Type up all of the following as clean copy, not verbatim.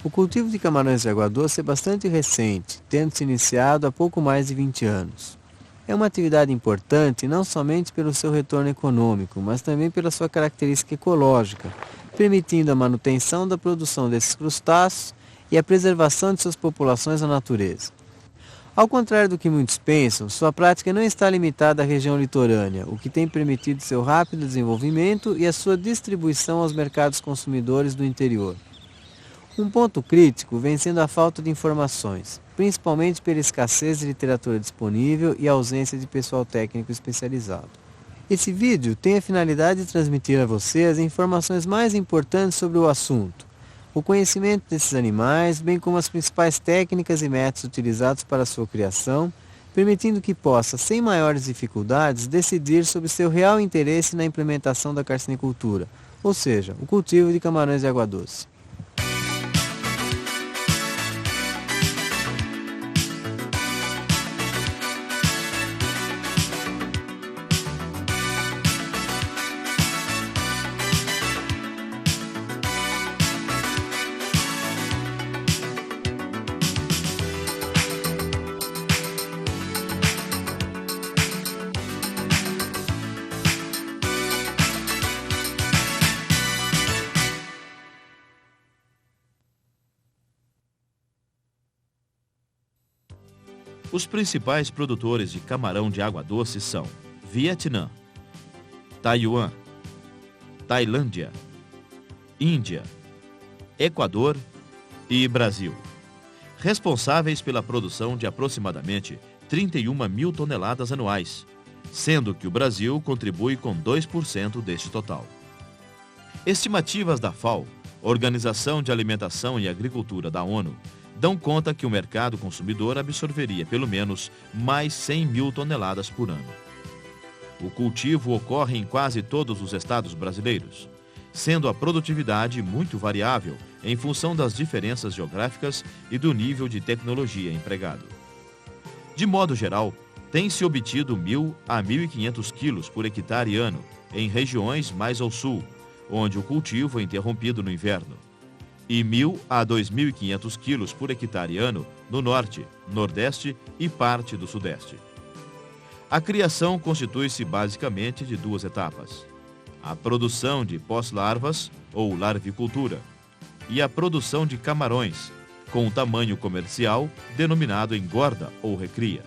O cultivo de camarões de água doce é bastante recente, tendo se iniciado há pouco mais de 20 anos. É uma atividade importante não somente pelo seu retorno econômico, mas também pela sua característica ecológica, permitindo a manutenção da produção desses crustáceos e a preservação de suas populações na natureza. Ao contrário do que muitos pensam, sua prática não está limitada à região litorânea, o que tem permitido seu rápido desenvolvimento e a sua distribuição aos mercados consumidores do interior. Um ponto crítico vem sendo a falta de informações, principalmente pela escassez de literatura disponível e a ausência de pessoal técnico especializado. Esse vídeo tem a finalidade de transmitir a você as informações mais importantes sobre o assunto, o conhecimento desses animais, bem como as principais técnicas e métodos utilizados para sua criação, permitindo que possa, sem maiores dificuldades, decidir sobre seu real interesse na implementação da carcinicultura, ou seja, o cultivo de camarões de água doce. Os principais produtores de camarão de água doce são Vietnã, Taiwan, Tailândia, Índia, Equador e Brasil, responsáveis pela produção de aproximadamente 31 mil toneladas anuais, sendo que o Brasil contribui com 2% deste total. Estimativas da FAO, Organização de Alimentação e Agricultura da ONU, dão conta que o mercado consumidor absorveria pelo menos mais 100 mil toneladas por ano. O cultivo ocorre em quase todos os estados brasileiros, sendo a produtividade muito variável em função das diferenças geográficas e do nível de tecnologia empregado. De modo geral, tem-se obtido 1.000 a 1.500 quilos por hectare ano em regiões mais ao sul, onde o cultivo é interrompido no inverno, e 1.000 a 2.500 quilos por hectare ano no norte, nordeste e parte do sudeste. A criação constitui-se basicamente de duas etapas: a produção de pós-larvas, ou larvicultura, e a produção de camarões, com tamanho comercial denominado engorda ou recria.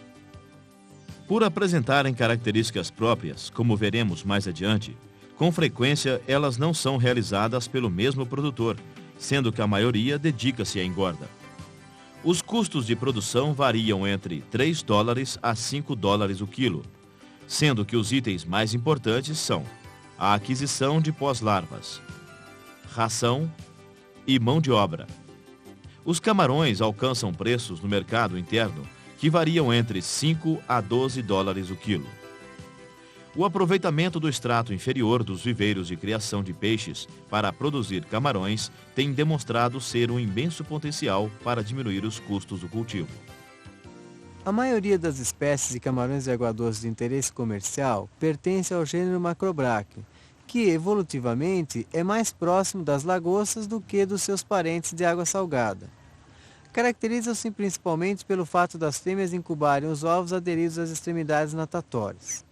Por apresentarem características próprias, como veremos mais adiante, com frequência elas não são realizadas pelo mesmo produtor, sendo que a maioria dedica-se à engorda. Os custos de produção variam entre $3 a $5 o quilo, sendo que os itens mais importantes são a aquisição de pós-larvas, ração e mão de obra. Os camarões alcançam preços no mercado interno que variam entre $5 a $12 o quilo. O aproveitamento do extrato inferior dos viveiros de criação de peixes para produzir camarões tem demonstrado ser um imenso potencial para diminuir os custos do cultivo. A maioria das espécies de camarões de água doce de interesse comercial pertence ao gênero Macrobráquio, que evolutivamente é mais próximo das lagostas do que dos seus parentes de água salgada. Caracterizam-se principalmente pelo fato das fêmeas incubarem os ovos aderidos às extremidades natatórias.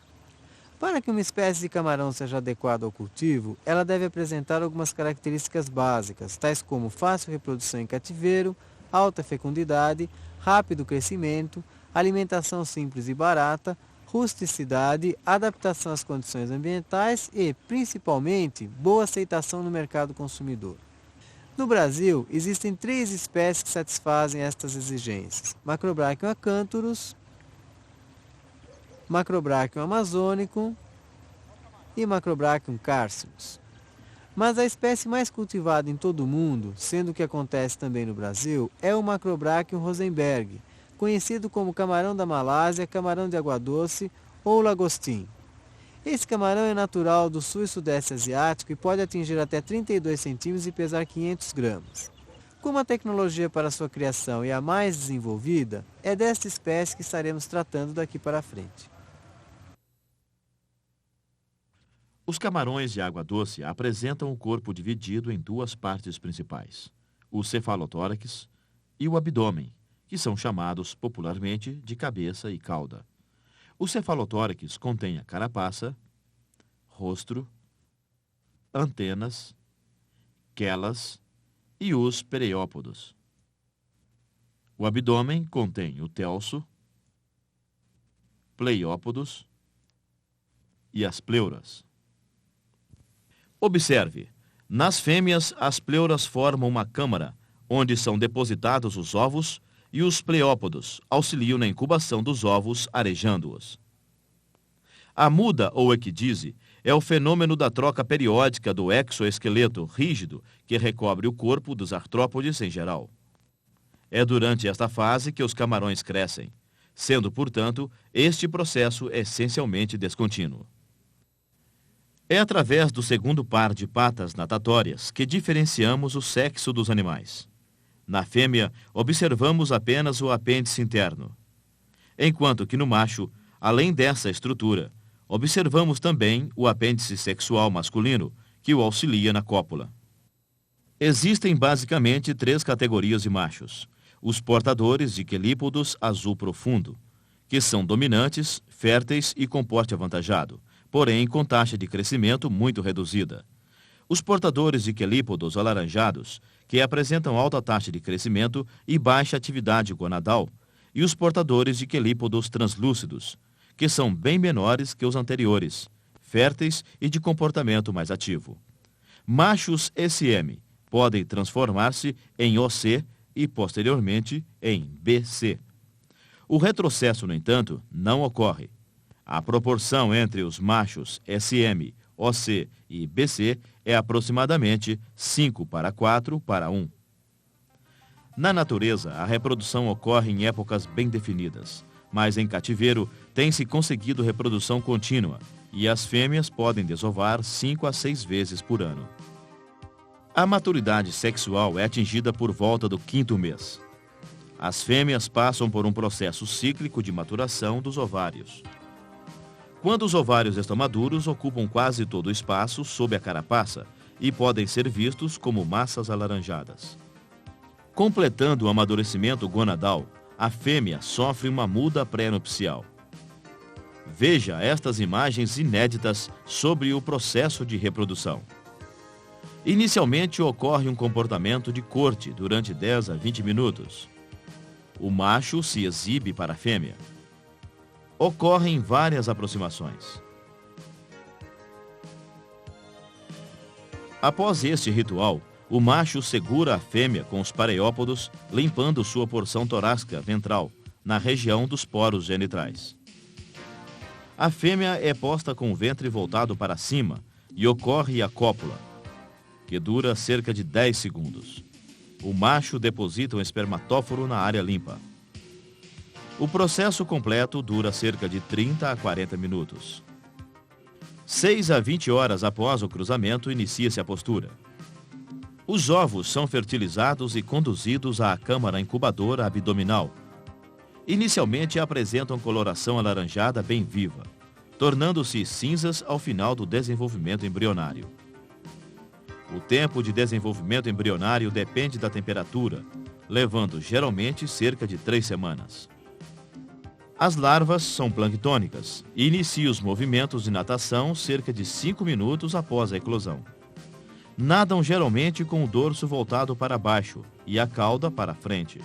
Para que uma espécie de camarão seja adequada ao cultivo, ela deve apresentar algumas características básicas, tais como fácil reprodução em cativeiro, alta fecundidade, rápido crescimento, alimentação simples e barata, rusticidade, adaptação às condições ambientais e, principalmente, boa aceitação no mercado consumidor. No Brasil, existem 3 espécies que satisfazem estas exigências: Macrobráquio acanthurus, Macrobráquio amazônico e Macrobráquio carcinus. Mas a espécie mais cultivada em todo o mundo, sendo o que acontece também no Brasil, é o Macrobráquio rosenberg, conhecido como camarão da Malásia, camarão de água doce ou lagostim. Esse camarão é natural do sul e sudeste asiático e pode atingir até 32 centímetros e pesar 500 gramas. Como a tecnologia para sua criação é a mais desenvolvida, é desta espécie que estaremos tratando daqui para frente. Os camarões de água doce apresentam o corpo dividido em 2 partes principais: o cefalotórax e o abdômen, que são chamados popularmente de cabeça e cauda. O cefalotórax contém a carapaça, rostro, antenas, quelas e os pereiópodos. O abdômen contém o telso, pleiópodos e as pleuras. Observe, nas fêmeas as pleuras formam uma câmara onde são depositados os ovos e os pleiópodos auxiliam na incubação dos ovos, arejando-os. A muda ou equidise é o fenômeno da troca periódica do exoesqueleto rígido que recobre o corpo dos artrópodes em geral. É durante esta fase que os camarões crescem, sendo, portanto, este processo essencialmente descontínuo. É através do segundo par de patas natatórias que diferenciamos o sexo dos animais. Na fêmea, observamos apenas o apêndice interno, enquanto que no macho, além dessa estrutura, observamos também o apêndice sexual masculino, que o auxilia na cópula. Existem basicamente 3 categorias de machos: os portadores de quelípodos azul profundo, que são dominantes, férteis e com porte avantajado, porém com taxa de crescimento muito reduzida. Os portadores de quelípodos alaranjados, que apresentam alta taxa de crescimento e baixa atividade gonadal, e os portadores de quelípodos translúcidos, que são bem menores que os anteriores, férteis e de comportamento mais ativo. Machos SM podem transformar-se em OC e, posteriormente, em BC. O retrocesso, no entanto, não ocorre. A proporção entre os machos SM, OC e BC é aproximadamente 5:4:1. Na natureza, a reprodução ocorre em épocas bem definidas, mas em cativeiro tem-se conseguido reprodução contínua e as fêmeas podem desovar 5 a 6 vezes por ano. A maturidade sexual é atingida por volta do 5º mês. As fêmeas passam por um processo cíclico de maturação dos ovários. Quando os ovários estão maduros, ocupam quase todo o espaço sob a carapaça e podem ser vistos como massas alaranjadas. Completando o amadurecimento gonadal, a fêmea sofre uma muda pré-nupcial. Veja estas imagens inéditas sobre o processo de reprodução. Inicialmente ocorre um comportamento de corte durante 10 a 20 minutos. O macho se exibe para a fêmea. Ocorrem várias aproximações. Após este ritual, o macho segura a fêmea com os pareiópodos, limpando sua porção torácica ventral, na região dos poros genitais. A fêmea é posta com o ventre voltado para cima e ocorre a cópula, que dura cerca de 10 segundos. O macho deposita um espermatóforo na área limpa. O processo completo dura cerca de 30 a 40 minutos. 6 a 20 horas após o cruzamento, inicia-se a postura. Os ovos são fertilizados e conduzidos à câmara incubadora abdominal. Inicialmente apresentam coloração alaranjada bem viva, tornando-se cinzas ao final do desenvolvimento embrionário. O tempo de desenvolvimento embrionário depende da temperatura, levando geralmente cerca de 3 semanas. As larvas são planctônicas e iniciam os movimentos de natação cerca de 5 minutos após a eclosão. Nadam geralmente com o dorso voltado para baixo e a cauda para frente.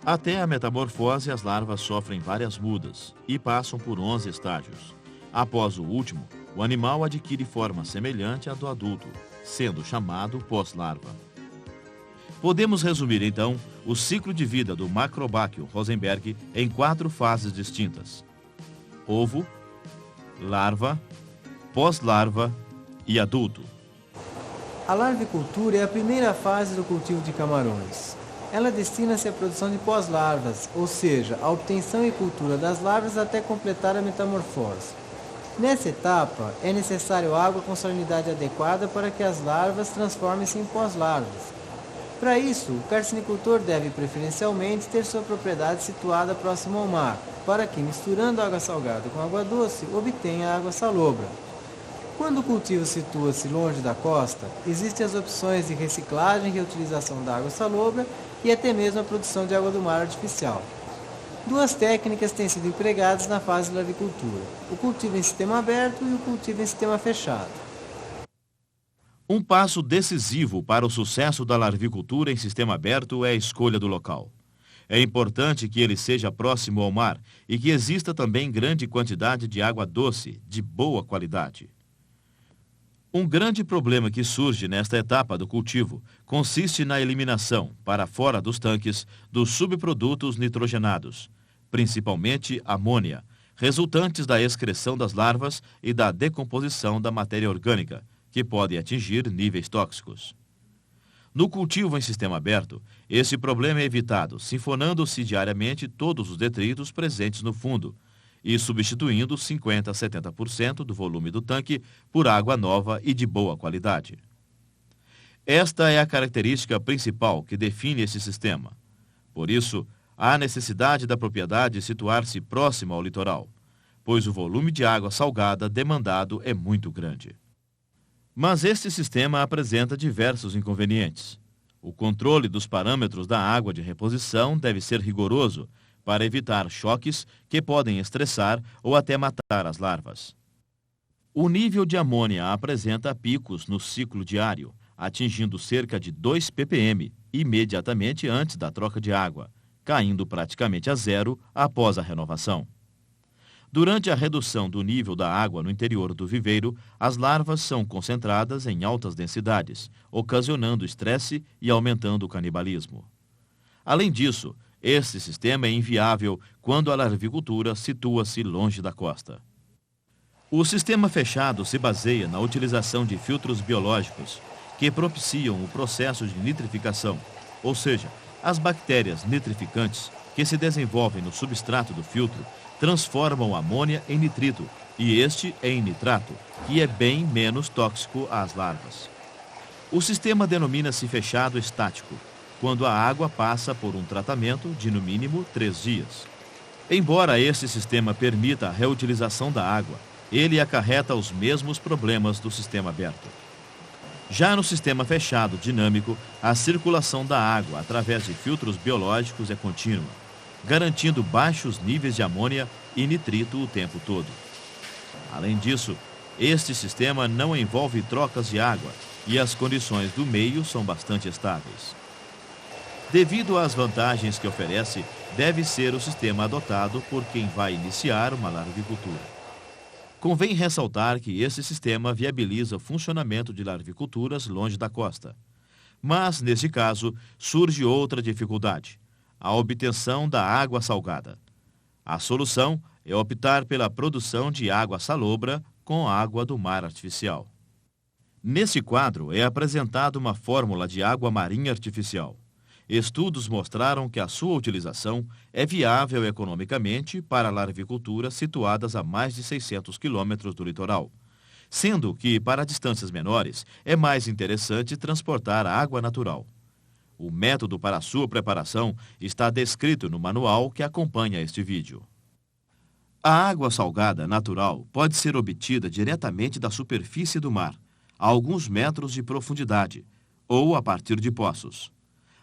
Até a metamorfose, as larvas sofrem várias mudas e passam por 11 estágios. Após o último, o animal adquire forma semelhante à do adulto, sendo chamado pós-larva. Podemos resumir, então, o ciclo de vida do Macrobaccio rosenberg em 4 fases distintas: ovo, larva, pós-larva e adulto. A larvicultura é a primeira fase do cultivo de camarões. Ela destina-se à produção de pós-larvas, ou seja, a obtenção e cultura das larvas até completar a metamorfose. Nessa etapa, é necessário água com salinidade adequada para que as larvas transformem-se em pós-larvas. Para isso, o carcinicultor deve preferencialmente ter sua propriedade situada próximo ao mar, para que, misturando água salgada com água doce, obtenha água salobra. Quando o cultivo situa-se longe da costa, existem as opções de reciclagem e reutilização da água salobra e até mesmo a produção de água do mar artificial. Duas técnicas têm sido empregadas na fase de larvicultura: o cultivo em sistema aberto e o cultivo em sistema fechado. Um passo decisivo para o sucesso da larvicultura em sistema aberto é a escolha do local. É importante que ele seja próximo ao mar e que exista também grande quantidade de água doce, de boa qualidade. Um grande problema que surge nesta etapa do cultivo consiste na eliminação, para fora dos tanques, dos subprodutos nitrogenados, principalmente amônia, resultantes da excreção das larvas e da decomposição da matéria orgânica, que podem atingir níveis tóxicos. No cultivo em sistema aberto, esse problema é evitado sinfonando-se diariamente todos os detritos presentes no fundo e substituindo 50% a 70% do volume do tanque por água nova e de boa qualidade. Esta é a característica principal que define esse sistema. Por isso, há necessidade da propriedade situar-se próxima ao litoral, pois o volume de água salgada demandado é muito grande. Mas este sistema apresenta diversos inconvenientes. O controle dos parâmetros da água de reposição deve ser rigoroso para evitar choques que podem estressar ou até matar as larvas. O nível de amônia apresenta picos no ciclo diário, atingindo cerca de 2 ppm imediatamente antes da troca de água, caindo praticamente a zero após a renovação. Durante a redução do nível da água no interior do viveiro, as larvas são concentradas em altas densidades, ocasionando estresse e aumentando o canibalismo. Além disso, este sistema é inviável quando a larvicultura situa-se longe da costa. O sistema fechado se baseia na utilização de filtros biológicos que propiciam o processo de nitrificação, ou seja, as bactérias nitrificantes que se desenvolvem no substrato do filtro transformam amônia em nitrito e este em nitrato, que é bem menos tóxico às larvas. O sistema denomina-se fechado estático, quando a água passa por um tratamento de no mínimo 3 dias. Embora este sistema permita a reutilização da água, ele acarreta os mesmos problemas do sistema aberto. Já no sistema fechado dinâmico, a circulação da água através de filtros biológicos é contínua, garantindo baixos níveis de amônia e nitrito o tempo todo. Além disso, este sistema não envolve trocas de água e as condições do meio são bastante estáveis. Devido às vantagens que oferece, deve ser o sistema adotado por quem vai iniciar uma larvicultura. Convém ressaltar que esse sistema viabiliza o funcionamento de larviculturas longe da costa. Mas, nesse caso, surge outra dificuldade: a obtenção da água salgada. A solução é optar pela produção de água salobra com água do mar artificial. Nesse quadro é apresentada uma fórmula de água marinha artificial. Estudos mostraram que a sua utilização é viável economicamente para larviculturas situadas a mais de 600 quilômetros do litoral, sendo que, para distâncias menores, é mais interessante transportar água natural. O método para sua preparação está descrito no manual que acompanha este vídeo. A água salgada natural pode ser obtida diretamente da superfície do mar, a alguns metros de profundidade, ou a partir de poços.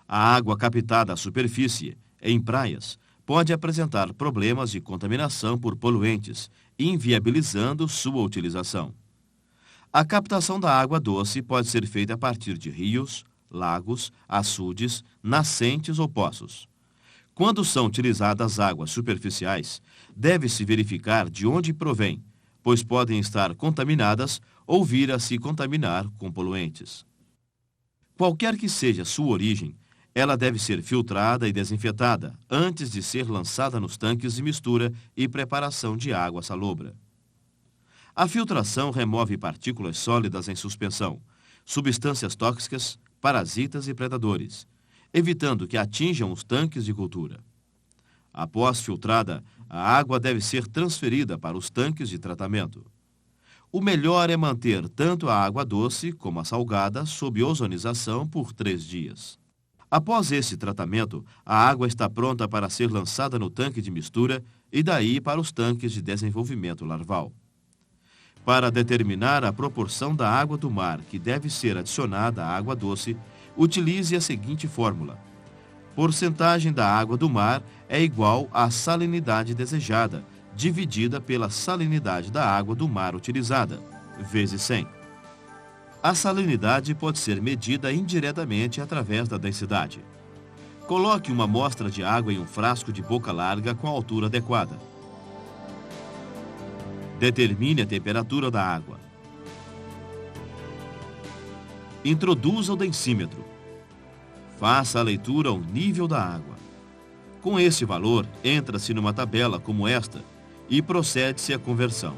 A água captada à superfície, em praias, pode apresentar problemas de contaminação por poluentes, inviabilizando sua utilização. A captação da água doce pode ser feita a partir de rios, lagos, açudes, nascentes ou poços. Quando são utilizadas águas superficiais, deve-se verificar de onde provém, pois podem estar contaminadas ou vir a se contaminar com poluentes. Qualquer que seja sua origem, ela deve ser filtrada e desinfetada antes de ser lançada nos tanques de mistura e preparação de água salobra. A filtração remove partículas sólidas em suspensão, substâncias tóxicas, parasitas e predadores, evitando que atinjam os tanques de cultura. Após filtrada, a água deve ser transferida para os tanques de tratamento. O melhor é manter tanto a água doce como a salgada sob ozonização por 3 dias. Após esse tratamento, a água está pronta para ser lançada no tanque de mistura e daí para os tanques de desenvolvimento larval. Para determinar a proporção da água do mar que deve ser adicionada à água doce, utilize a seguinte fórmula. Porcentagem da água do mar é igual à salinidade desejada, dividida pela salinidade da água do mar utilizada, vezes 100. A salinidade pode ser medida indiretamente através da densidade. Coloque uma amostra de água em um frasco de boca larga com a altura adequada. Determine a temperatura da água. Introduza o densímetro. Faça a leitura ao nível da água. Com esse valor, entra-se numa tabela como esta e procede-se à conversão.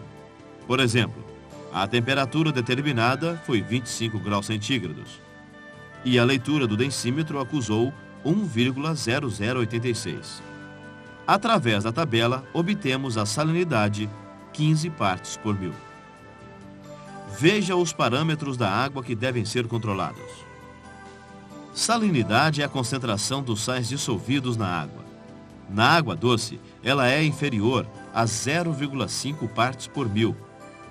Por exemplo, a temperatura determinada foi 25 graus centígrados e a leitura do densímetro acusou 1,0086. Através da tabela, obtemos a salinidade 15 partes por mil. Veja os parâmetros da água que devem ser controlados. Salinidade é a concentração dos sais dissolvidos na água. Na água doce, ela é inferior a 0,5 partes por mil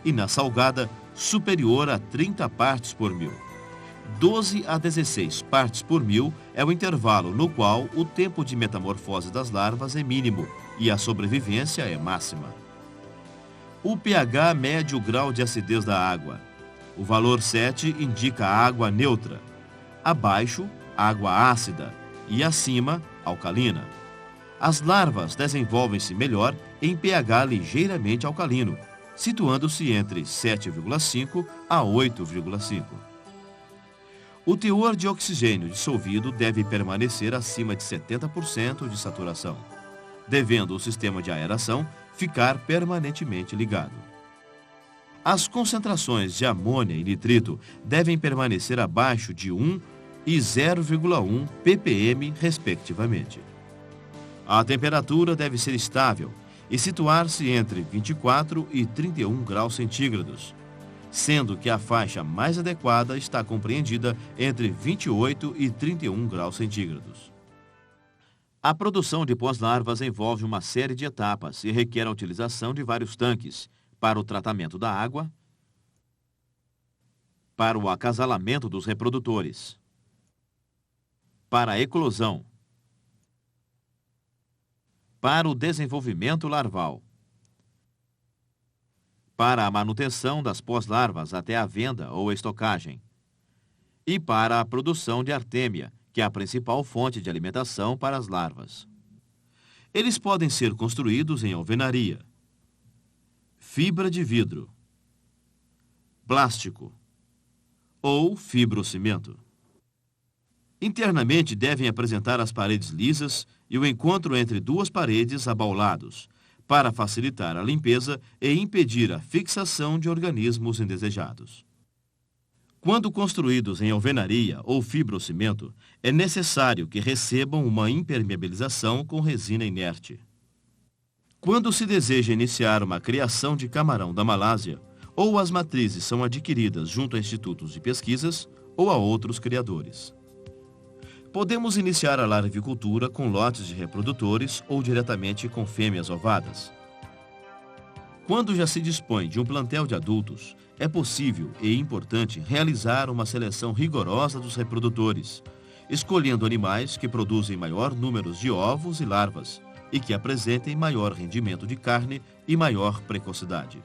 e na salgada, superior a 30 partes por mil. 12 a 16 partes por mil é o intervalo no qual o tempo de metamorfose das larvas é mínimo e a sobrevivência é máxima. O pH mede o grau de acidez da água. O valor 7 indica água neutra. Abaixo, água ácida e acima, alcalina. As larvas desenvolvem-se melhor em pH ligeiramente alcalino, situando-se entre 7,5 a 8,5. O teor de oxigênio dissolvido deve permanecer acima de 70% de saturação, devendo o sistema de aeração ficar permanentemente ligado. As concentrações de amônia e nitrito devem permanecer abaixo de 1 e 0,1 ppm, respectivamente. A temperatura deve ser estável e situar-se entre 24 e 31 graus centígrados, sendo que a faixa mais adequada está compreendida entre 28 e 31 graus centígrados. A produção de pós-larvas envolve uma série de etapas e requer a utilização de vários tanques para o tratamento da água, para o acasalamento dos reprodutores, para a eclosão, para o desenvolvimento larval, para a manutenção das pós-larvas até a venda ou estocagem, e para a produção de artêmia, que é a principal fonte de alimentação para as larvas. Eles podem ser construídos em alvenaria, fibra de vidro, plástico ou fibrocimento. Internamente devem apresentar as paredes lisas e o encontro entre duas paredes abaulados, para facilitar a limpeza e impedir a fixação de organismos indesejados. Quando construídos em alvenaria ou fibrocimento, é necessário que recebam uma impermeabilização com resina inerte. Quando se deseja iniciar uma criação de camarão da Malásia, ou as matrizes são adquiridas junto a institutos de pesquisas ou a outros criadores. Podemos iniciar a larvicultura com lotes de reprodutores ou diretamente com fêmeas ovadas. Quando já se dispõe de um plantel de adultos, é possível e importante realizar uma seleção rigorosa dos reprodutores, escolhendo animais que produzem maior número de ovos e larvas e que apresentem maior rendimento de carne e maior precocidade.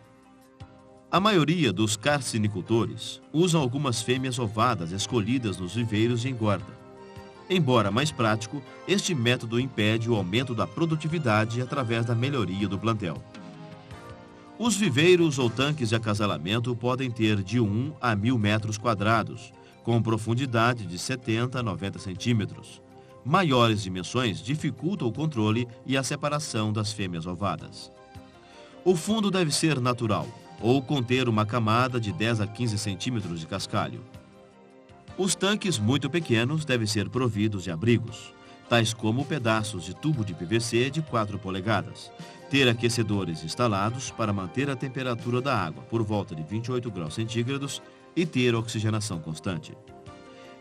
A maioria dos carcinicultores usam algumas fêmeas ovadas escolhidas nos viveiros de engorda. Embora mais prático, este método impede o aumento da produtividade através da melhoria do plantel. Os viveiros ou tanques de acasalamento podem ter de 1 a 1.000 metros quadrados, com profundidade de 70 a 90 centímetros. Maiores dimensões dificultam o controle e a separação das fêmeas ovadas. O fundo deve ser natural, ou conter uma camada de 10 a 15 centímetros de cascalho. Os tanques muito pequenos devem ser providos de abrigos, tais como pedaços de tubo de PVC de 4 polegadas, ter aquecedores instalados para manter a temperatura da água por volta de 28 graus centígrados e ter oxigenação constante.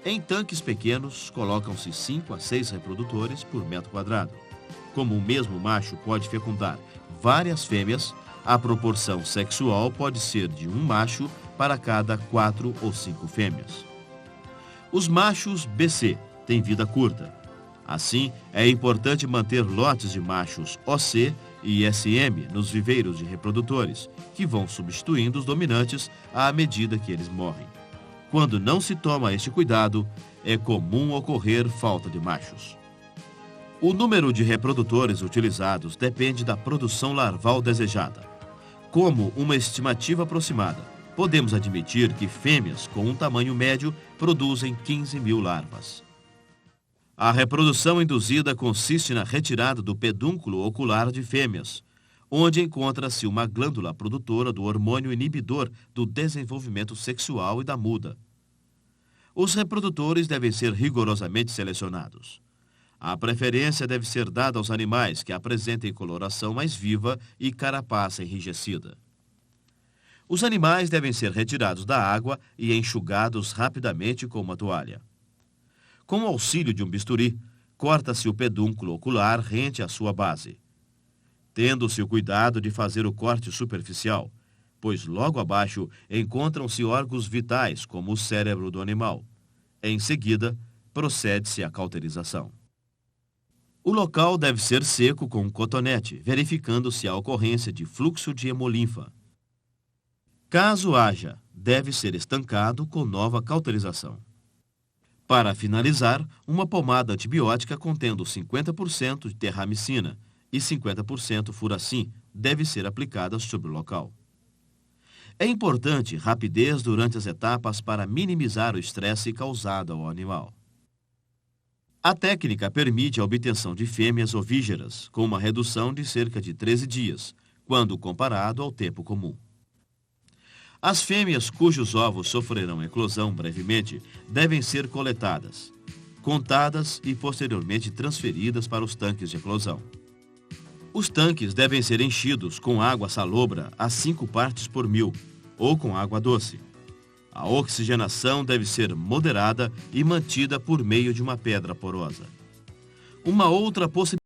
Em tanques pequenos, colocam-se 5 a 6 reprodutores por metro quadrado. Como o mesmo macho pode fecundar várias fêmeas, A proporção sexual pode ser de um macho para cada 4 ou 5 fêmeas. Os machos BC têm vida curta. Assim, é importante manter lotes de machos OC e SM nos viveiros de reprodutores, que vão substituindo os dominantes à medida que eles morrem. Quando não se toma este cuidado, é comum ocorrer falta de machos. O número de reprodutores utilizados depende da produção larval desejada. Como uma estimativa aproximada, podemos admitir que fêmeas com um tamanho médio produzem 15.000 larvas. A reprodução induzida consiste na retirada do pedúnculo ocular de fêmeas, onde encontra-se uma glândula produtora do hormônio inibidor do desenvolvimento sexual e da muda. Os reprodutores devem ser rigorosamente selecionados. A preferência deve ser dada aos animais que apresentem coloração mais viva e carapaça enrijecida. Os animais devem ser retirados da água e enxugados rapidamente com uma toalha. Com o auxílio de um bisturi, corta-se o pedúnculo ocular rente à sua base. Tendo-se o cuidado de fazer o corte superficial, pois logo abaixo encontram-se órgãos vitais, como o cérebro do animal. Em seguida, procede-se à cauterização. O local deve ser seco com um cotonete, verificando-se a ocorrência de fluxo de hemolinfa. Caso haja, deve ser estancado com nova cauterização. Para finalizar, uma pomada antibiótica contendo 50% de terramicina e 50% furacin deve ser aplicada sobre o local. É importante rapidez durante as etapas para minimizar o estresse causado ao animal. A técnica permite a obtenção de fêmeas ovígeras, com uma redução de cerca de 13 dias, quando comparado ao tempo comum. As fêmeas cujos ovos sofrerão eclosão brevemente devem ser coletadas, contadas e posteriormente transferidas para os tanques de eclosão. Os tanques devem ser enchidos com água salobra a 5 partes por 1000 ou com água doce. A oxigenação deve ser moderada e mantida por meio de uma pedra porosa. Uma outra possibilidade